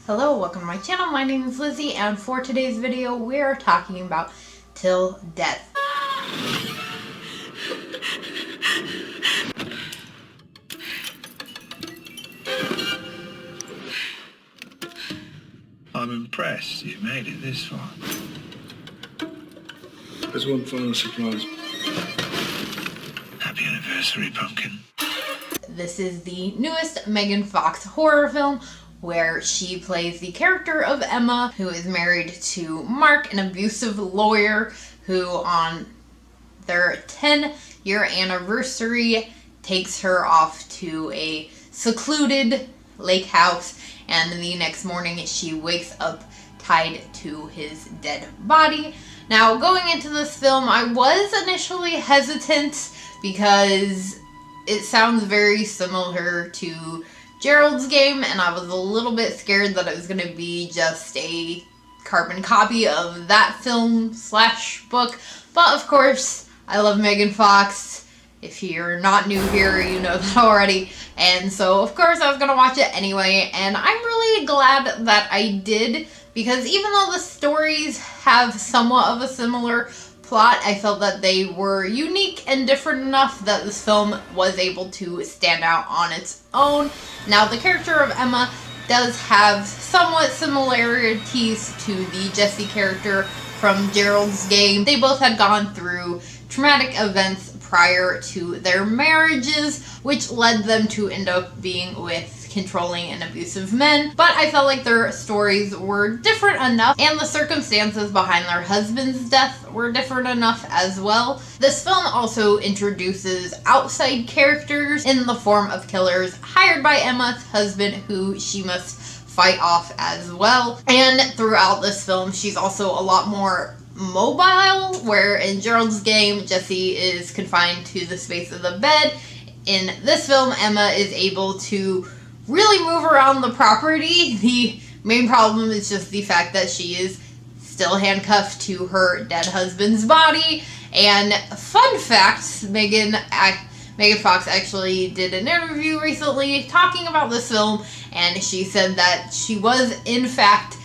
Hello, welcome to my channel. My name is Lizzie, and for today's video, we are talking about Till Death. I'm impressed you made it this far. There's one final surprise. Happy anniversary, Pumpkin. This is the newest Megan Fox horror film where she plays the character of Emma, who is married to Mark, an abusive lawyer who on their 10-year anniversary takes her off to a secluded lake house, and the next morning she wakes up tied to his dead body. Now, going into this film, I was initially hesitant because it sounds very similar to Gerald's Game, and I was a little bit scared that it was going to be just a carbon copy of that film / book. But of course, I love Megan Fox. If you're not new here, you know that already. And so, of course, I was going to watch it anyway, and I'm really glad that I did, because even though the stories have somewhat of a similar plot, I felt that they were unique and different enough that this film was able to stand out on its own. Now, the character of Emma does have somewhat similarities to the Jesse character from Gerald's Game. They both had gone through traumatic events prior to their marriages, which led them to end up being with controlling and abusive men. But I felt like their stories were different enough, and the circumstances behind their husband's death were different enough as well. This film also introduces outside characters in the form of killers hired by Emma's husband, who she must fight off as well. And throughout this film, she's also a lot more mobile, where in Gerald's Game, Jesse is confined to the space of the bed. In this film, Emma is able to really move around the property. The main problem is just the fact that she is still handcuffed to her dead husband's body. And fun fact, Megan Fox actually did an interview recently talking about this film, and she said that she was in fact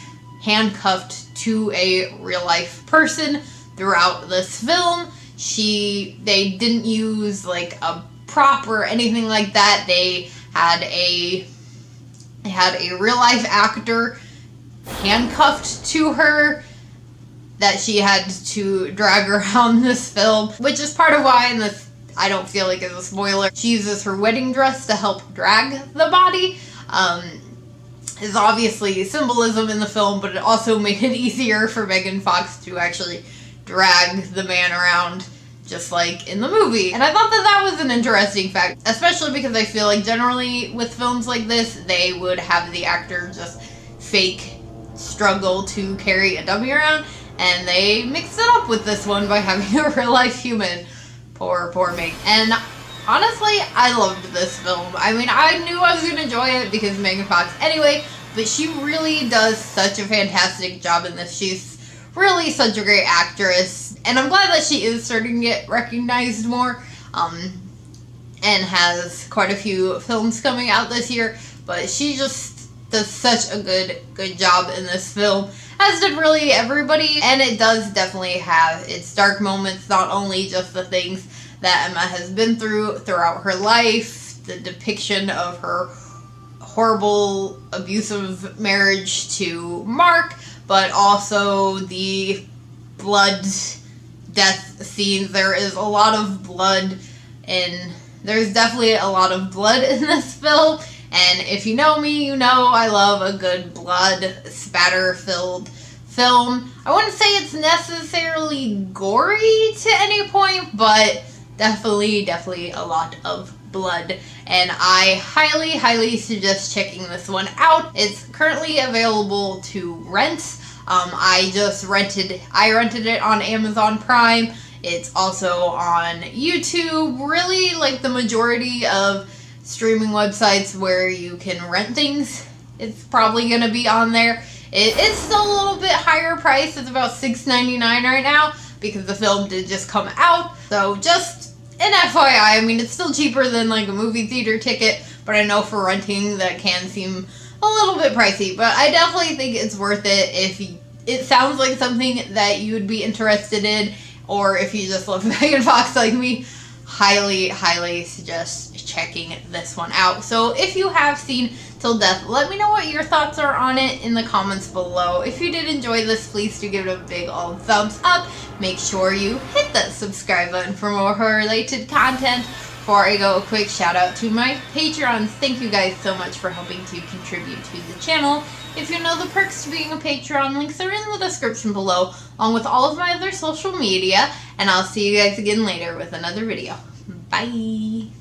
handcuffed to a real life person throughout this film. They didn't use like a prop or anything like that. They had a real life actor handcuffed to her that she had to drag around this film, which is part of why in this, I don't feel like it's a spoiler, she uses her wedding dress to help drag the body. Is obviously symbolism in the film, but it also made it easier for Megan Fox to actually drag the man around, just like in the movie. And I thought that that was an interesting fact, especially because I feel like generally with films like this, they would have the actor just fake struggle to carry a dummy around, and they mixed it up with this one by having a real life human. Poor me. And honestly, I loved this film. I mean, I knew I was going to enjoy it because Megan Fox anyway, but she really does such a fantastic job in this. She's really such a great actress, and I'm glad that she is starting to get recognized more, and has quite a few films coming out this year, but she just does such a good job in this film, as did really everybody. And it does definitely have its dark moments, not only just the things that Emma has been throughout her life, the depiction of her horrible abusive marriage to Mark, but also the blood death scenes. There is a lot of blood, and there's definitely a lot of blood in this film. And if you know me, you know I love a good blood spatter-filled film. I wouldn't say it's necessarily gory to any point, but definitely a lot of blood. And I highly suggest checking this one out. It's currently available to rent. I rented it on Amazon Prime. It's also on YouTube. Really, like the majority of streaming websites where you can rent things, it's probably going to be on there. It is still a little bit higher price. It's about $6.99 right now because the film did just come out. So just an FYI, I mean, it's still cheaper than like a movie theater ticket, but I know for renting that can seem a little bit pricey, but I definitely think it's worth it if it sounds like something that you would be interested in, or if you just love Megan Fox like me. Highly suggest checking this one out. So if you have seen Till Death, let me know what your thoughts are on it in the comments below. If you did enjoy this, please do give it a big old thumbs up. Make sure you hit that subscribe button for more horror related content. Before I go, a quick shout out to my Patreons. Thank you guys so much for helping to contribute to the channel. If you know the perks to being a Patreon, links are in the description below, along with all of my other social media, and I'll see you guys again later with another video. Bye!